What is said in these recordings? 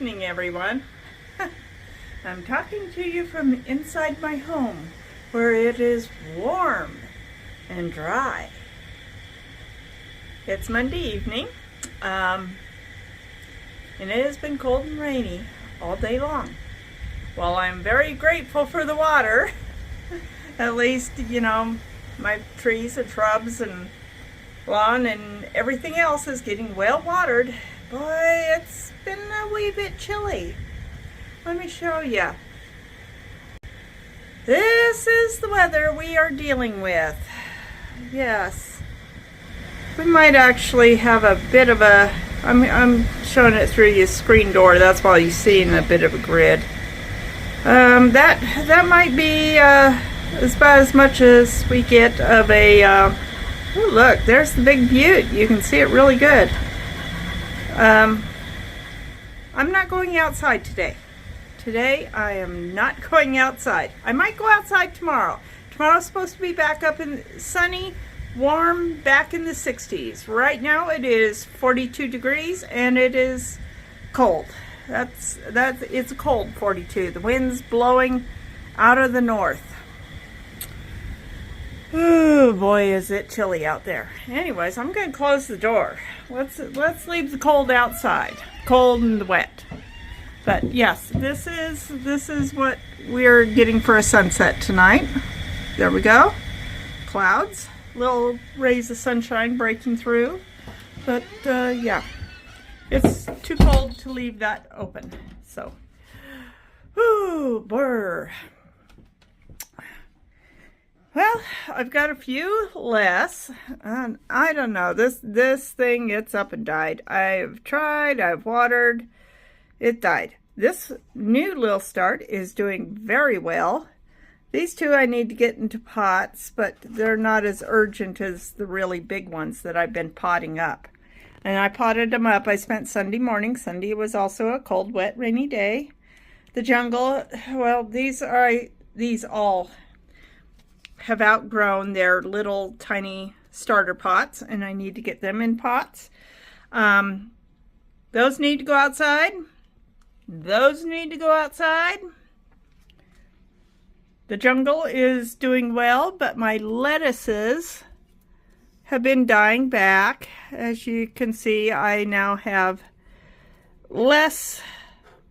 evening, everyone. I'm talking to you from inside my home, where it is warm and dry. It's Monday evening, and it has been cold and rainy all day long. Well, I'm very grateful for the water. At least, my trees and shrubs and lawn and everything else is getting well watered. Boy, it's been a wee bit chilly. Let me show you. This is the weather we are dealing with. Yes. We might actually have a bit of a, I'm showing it through your screen door, that's why you're seeing a bit of a grid. That might be about as much as we get of a, oh look, there's the big butte. You can see it really good. I'm not going outside today. Today I am not going outside. I might go outside tomorrow. Tomorrow's supposed to be back up in sunny, warm, back in the 60s. Right now it is 42 degrees and it is cold. It's a cold 42. The wind's blowing out of the north. Oh boy, is it chilly out there. Anyways, I'm going to close the door. Let's leave the cold outside. Cold and wet. But yes, this is what we're getting for a sunset tonight. There we go. Clouds, little rays of sunshine breaking through. But yeah, it's too cold to leave that open. So, ooh, brr. Well, I've got a few less, and I don't know, this thing, it's up and died. I've tried, I've watered, it died. This new little start is doing very well. These two I need to get into pots, but they're not as urgent as the really big ones that I've been potting up. And I potted them up. I spent Sunday morning. Sunday was also a cold, wet, rainy day. The jungle, well, these all have outgrown their little tiny starter pots, and I need to get them in pots. Those need to go outside. Those need to go outside. The jungle is doing well, but my lettuces have been dying back. As you can see, I now have less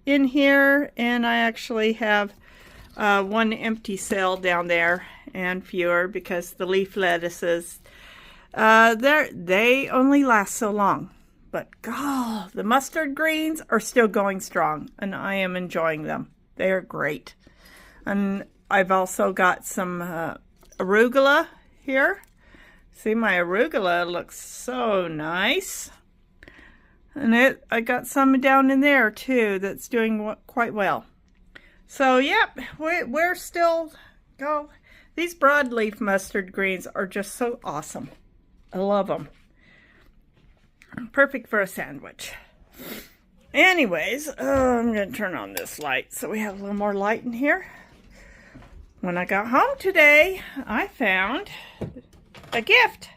in here, and I actually have one empty cell down there and fewer because the leaf lettuces, they only last so long. But God, the mustard greens are still going strong, and I am enjoying them. They are great. And I've also got some arugula here. See, my arugula looks so nice. And I got some down in there too that's doing quite well. So, yep, we're still, these broadleaf mustard greens are just so awesome. I love them. Perfect for a sandwich. Anyways, I'm going to turn on this light so we have a little more light in here. When I got home today, I found a gift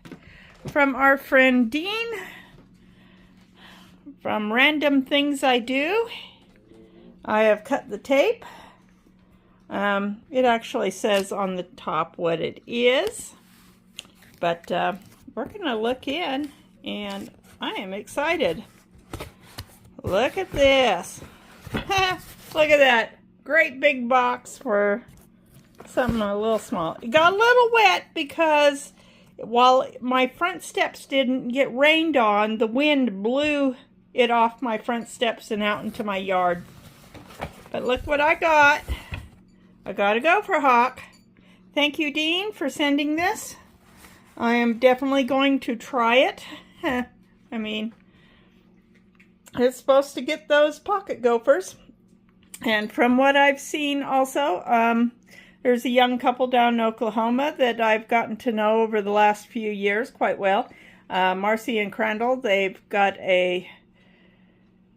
from our friend Dean from Random Things I Do. I have cut the tape. It actually says on the top what it is, but we're going to look in, and I am excited. Look at this. Look at that. Great big box for something a little small. It got a little wet because while my front steps didn't get rained on, the wind blew it off my front steps and out into my yard. But look what I got. I got a Gopher hawk. Thank you, Dean, for sending this. I am definitely going to try it. I mean, it's supposed to get those pocket gophers. And from what I've seen also, there's a young couple down in Oklahoma that I've gotten to know over the last few years quite well. Marcy and Crandall, they've got a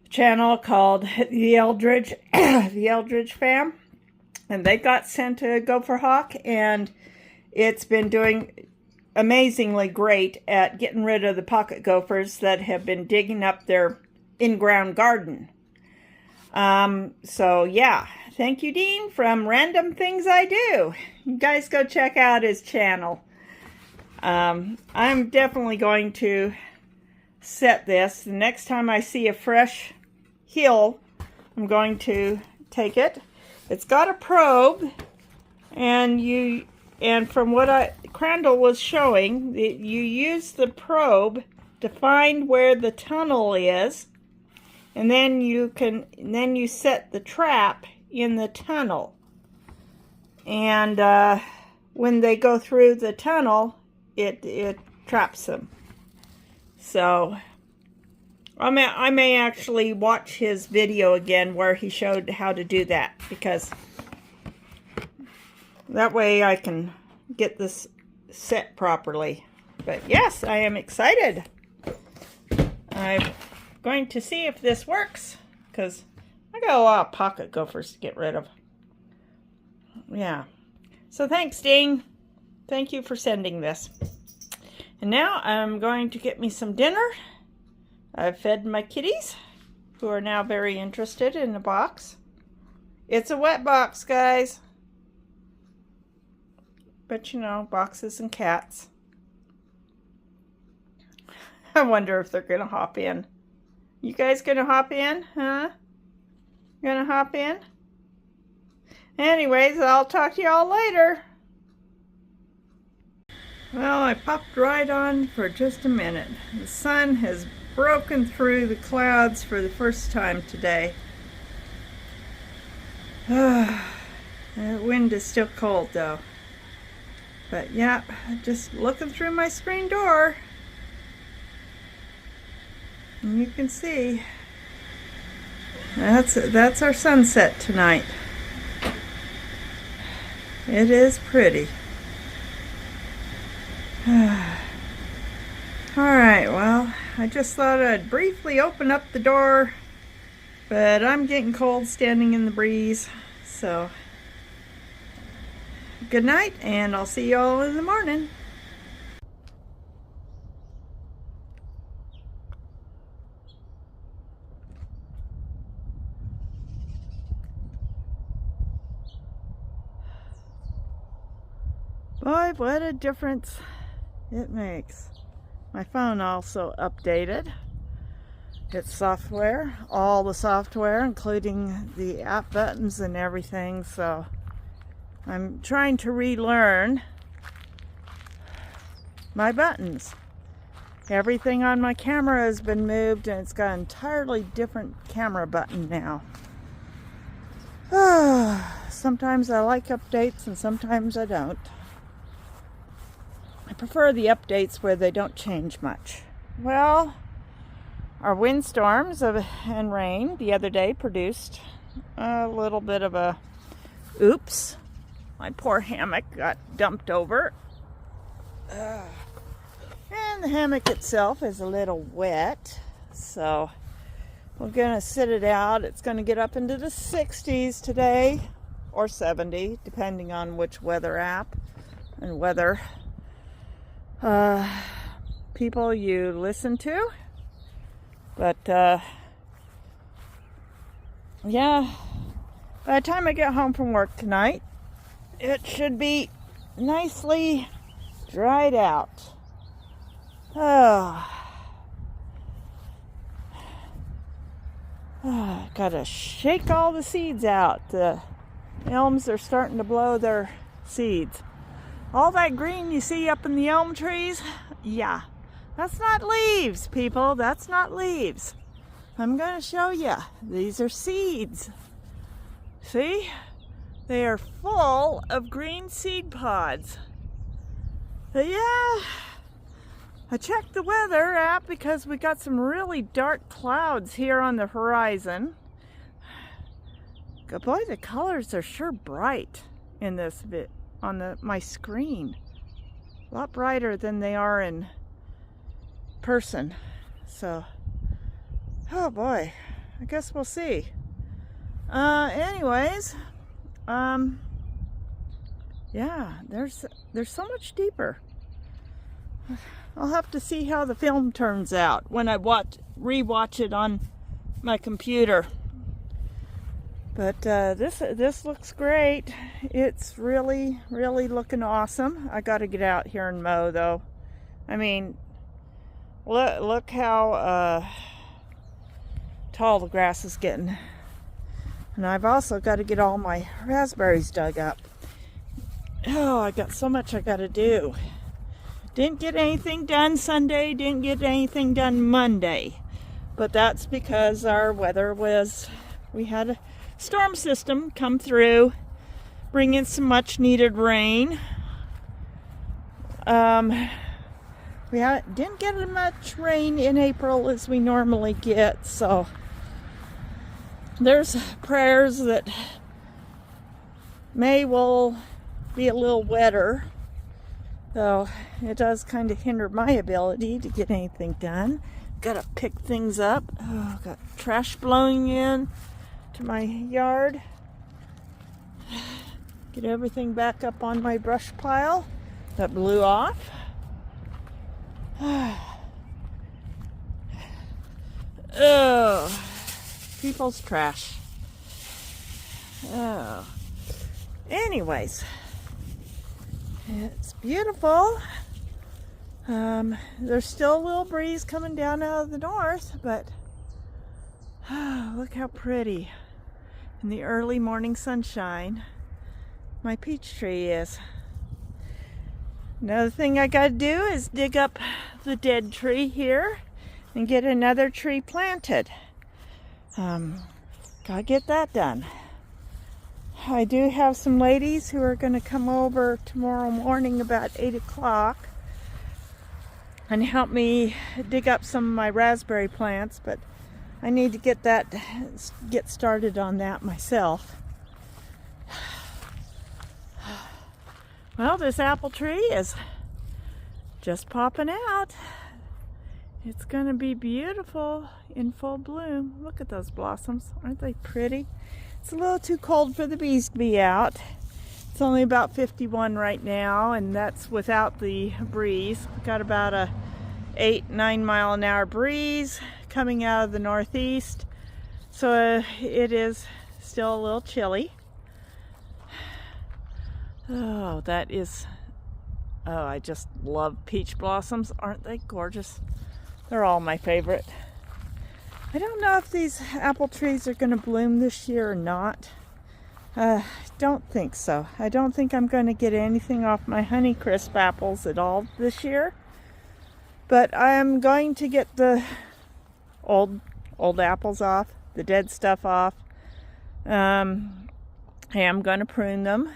channel called the Eldridge Fam. And they got sent a Gopher hawk, and it's been doing amazingly great at getting rid of the pocket gophers that have been digging up their in-ground garden. So yeah, thank you, Dean, from Random Things I Do. You guys go check out his channel. I'm definitely going to set this. The next time I see a fresh hill, I'm going to take it. It's got a probe, and from what Crandall was showing, you use the probe to find where the tunnel is, and then you set the trap in the tunnel. And when they go through the tunnel, it traps them. So I may actually watch his video again where he showed how to do that, because that way I can get this set properly. But yes, I am excited. I'm going to see if this works, because I got a lot of pocket gophers to get rid of. Yeah. So thanks, Ding. Thank you for sending this. And now I'm going to get me some dinner. I've fed my kitties, who are now very interested in the box. It's a wet box, guys. But you know, boxes and cats. I wonder if they're going to hop in. You guys going to hop in? Huh? Going to hop in? Anyways, I'll talk to y'all later. Well, I popped right on for just a minute. The sun has broken through the clouds for the first time today. The wind is still cold though. But yeah, just looking through my screen door, and you can see that's our sunset tonight. It is pretty. Alright, well, I just thought I'd briefly open up the door, but I'm getting cold standing in the breeze, so good night, and I'll see you all in the morning. Boy, what a difference it makes. My phone also updated its software, all the software, including the app buttons and everything, so I'm trying to relearn my buttons. Everything on my camera has been moved, and it's got an entirely different camera button now. Sometimes I like updates and sometimes I don't. I prefer the updates where they don't change much. Well, our windstorms and rain the other day produced a little bit of a oops. My poor hammock got dumped over. And the hammock itself is a little wet, so we're going to sit it out. It's going to get up into the 60s today, or 70, depending on which weather app and weather people you listen to. But yeah, by the time I get home from work tonight, it should be nicely dried out. Gotta shake all the seeds out. The elms are starting to blow their seeds. All that green you see up in the elm trees, yeah, that's not leaves, people. That's not leaves. I'm going to show you. These are seeds. See? They are full of green seed pods. But yeah, I checked the weather app because we got some really dark clouds here on the horizon. Boy, the colors are sure bright in this bit on my screen. A lot brighter than they are in person. So, oh boy, I guess we'll see. Anyways, yeah, there's so much deeper. I'll have to see how the film turns out when I rewatch it on my computer. But this looks great. It's really looking awesome. I got to get out here and mow though. I mean, look how tall the grass is getting. And I've also got to get all my raspberries dug up. Oh, I got so much I got to do. Didn't get anything done Sunday, didn't get anything done Monday. But that's because our weather was, we had a storm system come through, bring in some much needed rain. We didn't get as much rain in April as we normally get, so there's prayers that May will be a little wetter, though it does kind of hinder my ability to get anything done. Gotta pick things up. Oh, got trash blowing in to my yard. Get everything back up on my brush pile that blew off. Oh, people's trash. Oh. Anyways, it's beautiful. There's still a little breeze coming down out of the north, but look how pretty in the early morning sunshine my peach tree is. Another thing I gotta do is dig up the dead tree here and get another tree planted. Gotta get that done. I do have some ladies who are gonna come over tomorrow morning about 8 o'clock and help me dig up some of my raspberry plants, but I need to get started on that myself. Well, this apple tree is just popping out. It's gonna be beautiful in full bloom. Look at those blossoms, aren't they pretty? It's a little too cold for the bees to be out. It's only about 51 right now, and that's without the breeze. We've got about a 8-9 mile an hour breeze coming out of the northeast, so it is still a little chilly. Oh, I just love peach blossoms. Aren't they gorgeous? They're all my favorite. I don't know if these apple trees are going to bloom this year or not. Don't think so. I don't think I'm going to get anything off my Honeycrisp apples at all this year. But I'm going to get the old apples off, the dead stuff off. I am going to prune them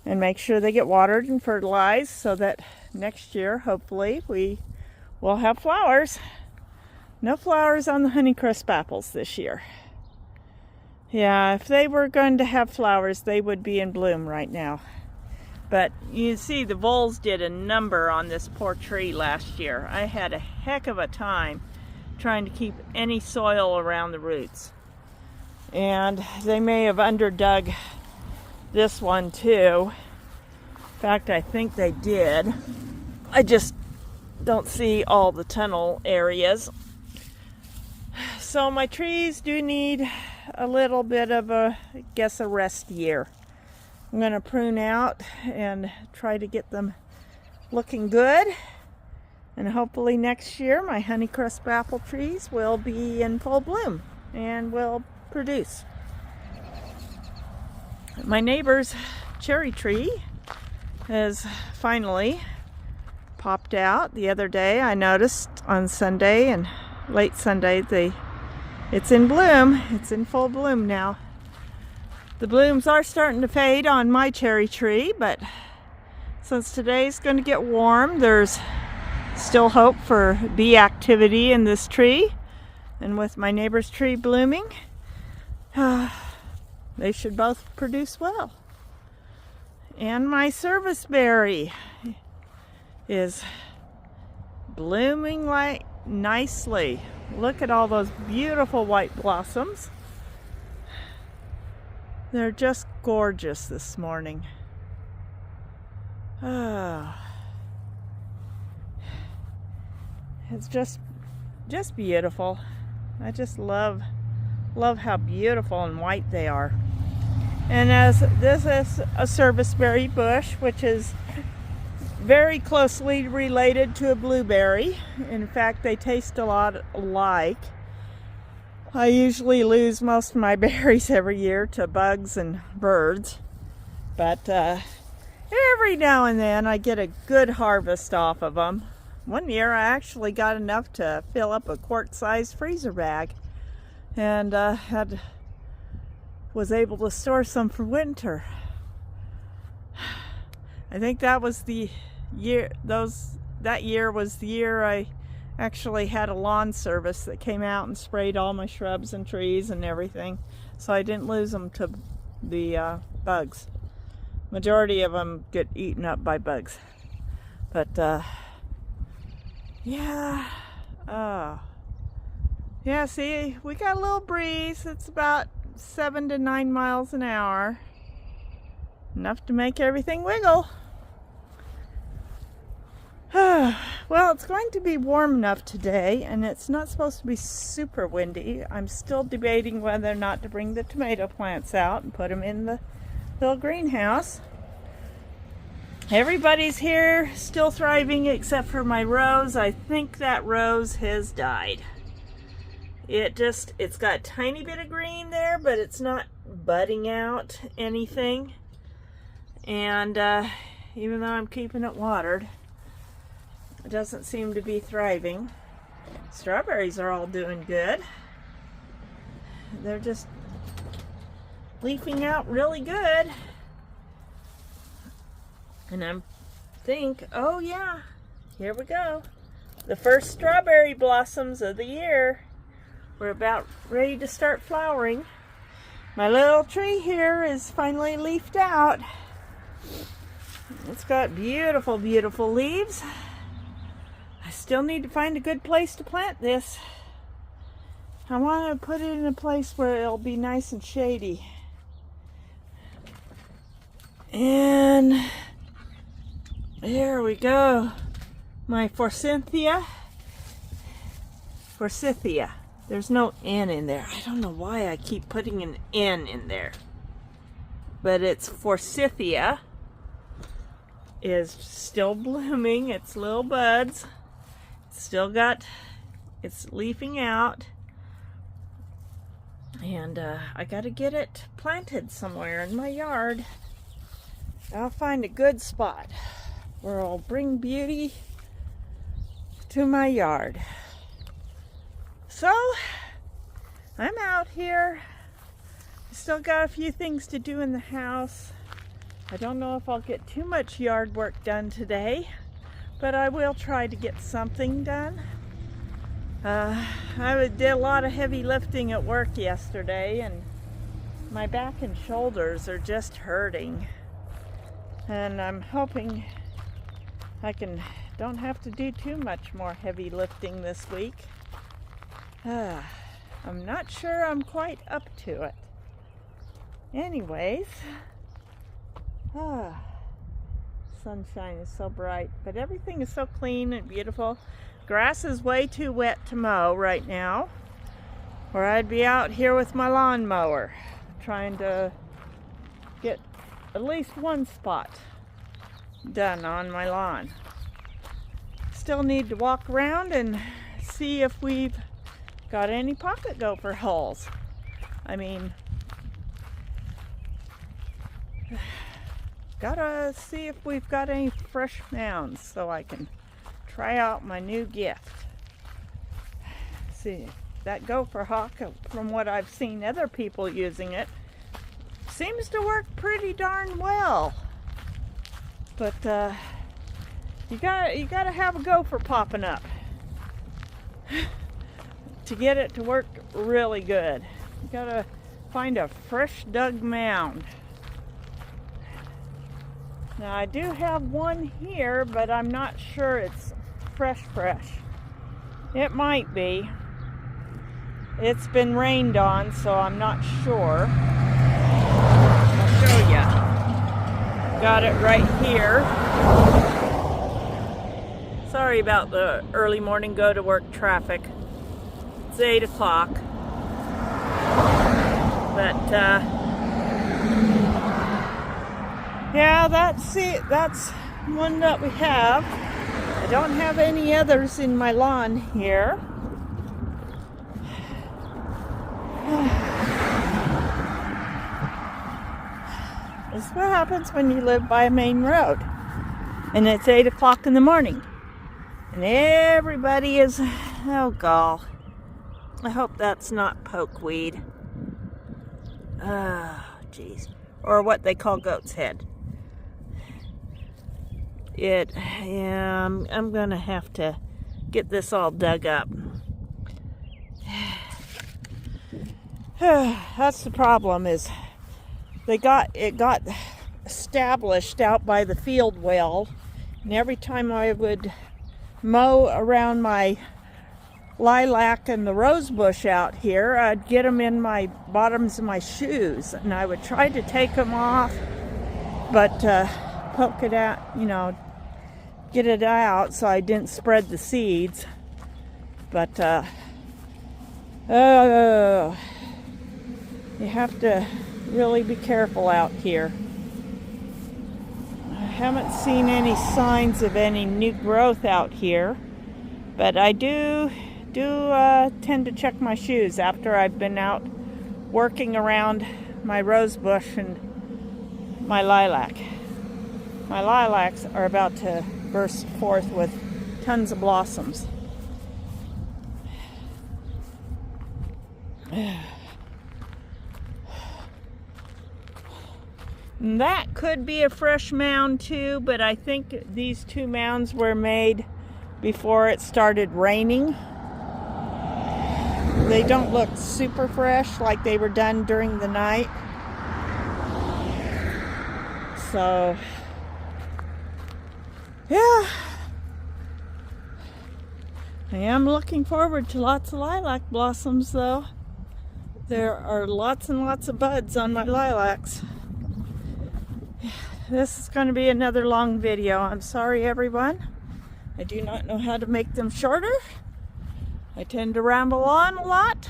and make sure they get watered and fertilized so that next year, hopefully, we will have flowers. No flowers on the Honeycrisp apples this year. Yeah, if they were going to have flowers, they would be in bloom right now. But you see, the voles did a number on this poor tree last year. I had a heck of a time trying to keep any soil around the roots. And they may have underdug this one too. In fact, I think they did. I just don't see all the tunnel areas. So my trees do need a little bit of a rest year. I'm going to prune out and try to get them looking good. And hopefully next year my Honeycrisp apple trees will be in full bloom and will produce. My neighbor's cherry tree has finally popped out. The other day I noticed on Sunday and late Sunday it's in bloom. It's in full bloom now. The blooms are starting to fade on my cherry tree, but since today's going to get warm, there's still hope for bee activity in this tree. And with my neighbor's tree blooming, they should both produce well. And my serviceberry is blooming like nicely. Look at all those beautiful white blossoms. They're just gorgeous this morning. It's just beautiful. I just love Love how beautiful and white they are. And as this is a serviceberry bush, which is very closely related to a blueberry. In fact, they taste a lot alike. I usually lose most of my berries every year to bugs and birds, but every now and then I get a good harvest off of them. One year I actually got enough to fill up a quart-sized freezer bag, and was able to store some for winter. I think that was the year, that year was the year I actually had a lawn service that came out and sprayed all my shrubs and trees and everything, so I didn't lose them to the bugs. Majority of them get eaten up by bugs, but yeah, yeah, see, we got a little breeze. It's about 7 to 9 miles an hour, enough to make everything wiggle. Well, it's going to be warm enough today, and it's not supposed to be super windy. I'm still debating whether or not to bring the tomato plants out and put them in the little greenhouse. Everybody's here, still thriving, except for my rose. I think that rose has died. It's got a tiny bit of green there, but it's not budding out anything. And even though I'm keeping it watered, it doesn't seem to be thriving. Strawberries are all doing good. They're just leafing out really good. And oh yeah, here we go. The first strawberry blossoms of the year. We're about ready to start flowering. My little tree here is finally leafed out. It's got beautiful, beautiful leaves. I still need to find a good place to plant this. I want to put it in a place where it'll be nice and shady. And there we go. My forsythia. There's no N in there. I don't know why I keep putting an N in there. But it's forsythia. Is still blooming. It's little buds. It's leafing out. And I gotta get it planted somewhere in my yard. I'll find a good spot where I'll bring beauty to my yard. So, I'm out here. I still got a few things to do in the house. I don't know if I'll get too much yard work done today, but I will try to get something done. I did a lot of heavy lifting at work yesterday, and my back and shoulders are just hurting. And I'm hoping don't have to do too much more heavy lifting this week. I'm not sure I'm quite up to it. Anyways, sunshine is so bright, but everything is so clean and beautiful. Grass is way too wet to mow right now, or I'd be out here with my lawnmower trying to get at least one spot done on my lawn. Still need to walk around and see if we've got any pocket gopher holes. I mean, gotta see if we've got any fresh mounds so I can try out my new gift. See, that gopher hawk, from what I've seen other people using it, seems to work pretty darn well. But you gotta have a gopher popping up to get it to work really good. You gotta find a fresh dug mound. Now I do have one here, but I'm not sure it's fresh. It might be. It's been rained on, so I'm not sure. I'll show you. Got it right here. Sorry about the early morning go to work traffic. It's 8 o'clock. But yeah, that's one that we have. I don't have any others in my lawn here. This is what happens when you live by a main road and it's 8 o'clock in the morning and everybody is, oh gall, I hope that's not pokeweed. Oh geez, or what they call goat's head. Yeah, I'm gonna have to get this all dug up. That's the problem, is it got established out by the field well, and every time I would mow around my lilac and the rose bush out here, I'd get them in my bottoms of my shoes, and I would try to take them off, but poke it out, you know, get it out so I didn't spread the seeds. But you have to really be careful out here. I haven't seen any signs of any new growth out here, but I do tend to check my shoes after I've been out working around my rose bush and my lilac. My lilacs are about to burst forth with tons of blossoms. And that could be a fresh mound too, but I think these two mounds were made before it started raining. They don't look super fresh, like they were done during the night. So, yeah. I am looking forward to lots of lilac blossoms though. There are lots and lots of buds on my lilacs. This is going to be another long video. I'm sorry everyone. I do not know how to make them shorter. I tend to ramble on a lot.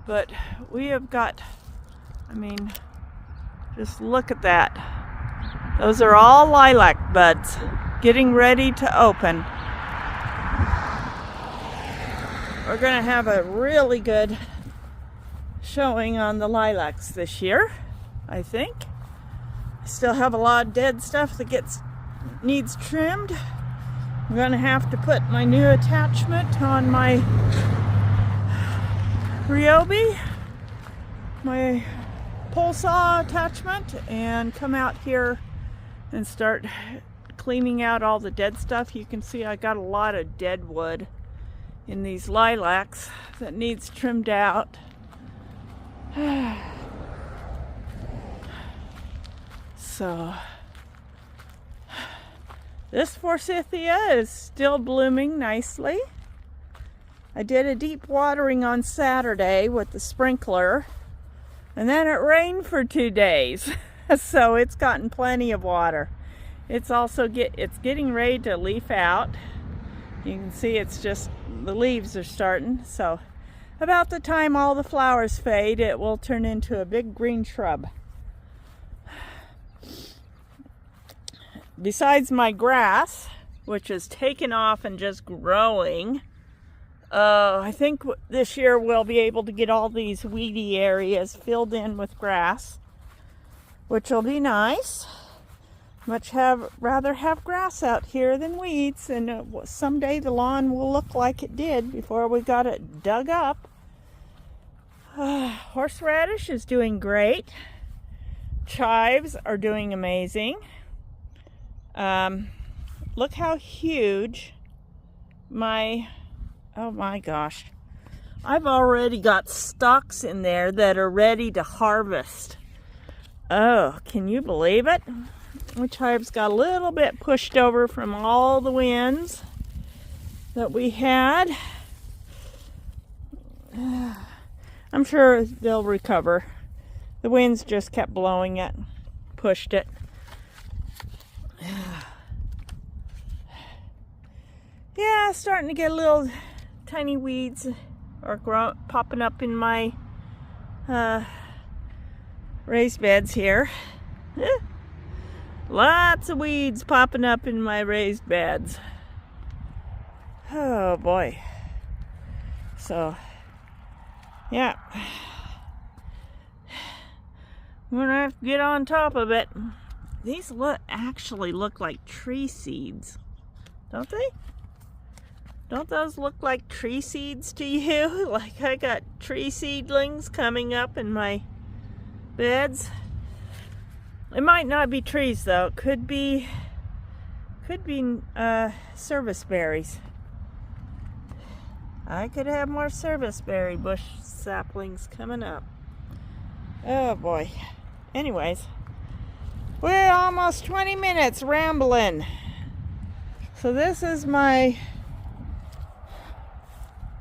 But we have got, I mean, just look at that. Those are all lilac buds getting ready to open. We're going to have a really good showing on the lilacs this year, I think. I still have a lot of dead stuff that needs trimmed. I'm going to have to put my new attachment on my Ryobi, my pole saw attachment, and come out here and start cleaning out all the dead stuff. You can see I got a lot of dead wood in these lilacs that needs trimmed out. So this forsythia is still blooming nicely. I did a deep watering on Saturday with the sprinkler, and then it rained for 2 days. So it's gotten plenty of water. It's also getting ready to leaf out. You can see it's just the leaves are starting. So about the time all the flowers fade, it will turn into a big green shrub. Besides my grass, which is taken off and just growing, I think this year we'll be able to get all these weedy areas filled in with grass, which will be nice. Rather have grass out here than weeds, and someday the lawn will look like it did before we got it dug up. Horseradish is doing great. Chives are doing amazing. Look how huge oh my gosh. I've already got stalks in there that are ready to harvest. Oh, can you believe it? My chives got a little bit pushed over from all the winds that we had. I'm sure they'll recover. The winds just kept blowing it, pushed it. Yeah, starting to get little tiny weeds are popping up in my raised beds here. Lots of weeds popping up in my raised beds. Oh boy. So, yeah. I'm gonna have to get on top of it. These actually look like tree seeds, don't they? Don't those look like tree seeds to you? Like I got tree seedlings coming up in my beds. It might not be trees though. It could be service berries. I could have more serviceberry bush saplings coming up. Oh boy. Anyways, we're almost 20 minutes rambling. So this is my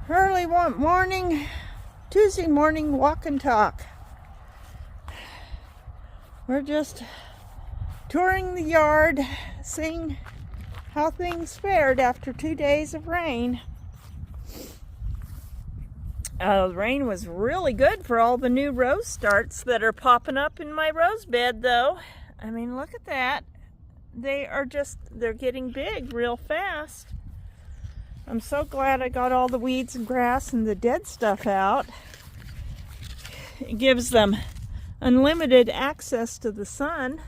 early morning, Tuesday morning walk and talk. We're just touring the yard, seeing how things fared after 2 days of rain. The rain was really good for all the new rose starts that are popping up in my rose bed though. I mean, look at that. They're getting big real fast. I'm so glad I got all the weeds and grass and the dead stuff out. It gives them unlimited access to the sun,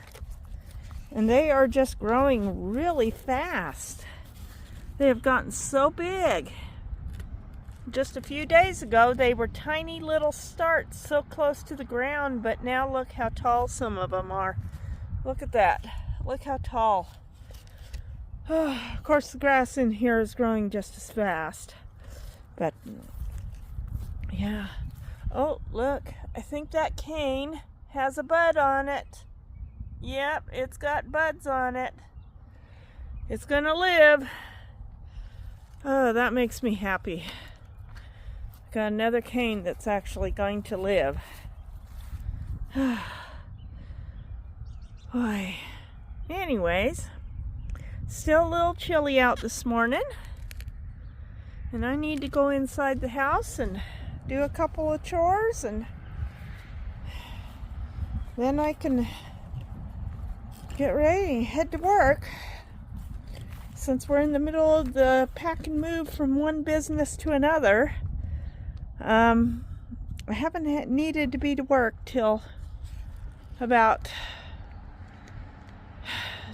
and they are just growing really fast. They have gotten so big. Just a few days ago, they were tiny little starts so close to the ground, but now look how tall some of them are. Look at that. Look how tall. Oh, of course, the grass in here is growing just as fast. But, yeah. Oh, look. I think that cane has a bud on it. Yep, it's got buds on it. It's gonna live. Oh, that makes me happy. Got another cane that's actually going to live. Boy. Anyways, still a little chilly out this morning. And I need to go inside the house and do a couple of chores, and then I can get ready and head to work. Since we're in the middle of the pack and move from one business to another, I haven't needed to be to work till about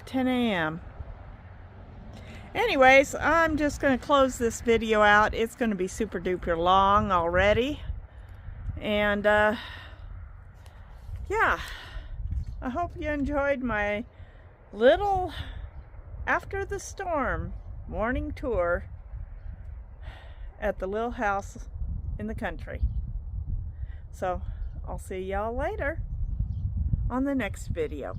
10 a.m. Anyways, I'm just going to close this video out. It's going to be super duper long already. And yeah, I hope you enjoyed my little after the storm morning tour at the little house in the country. So I'll see y'all later on the next video.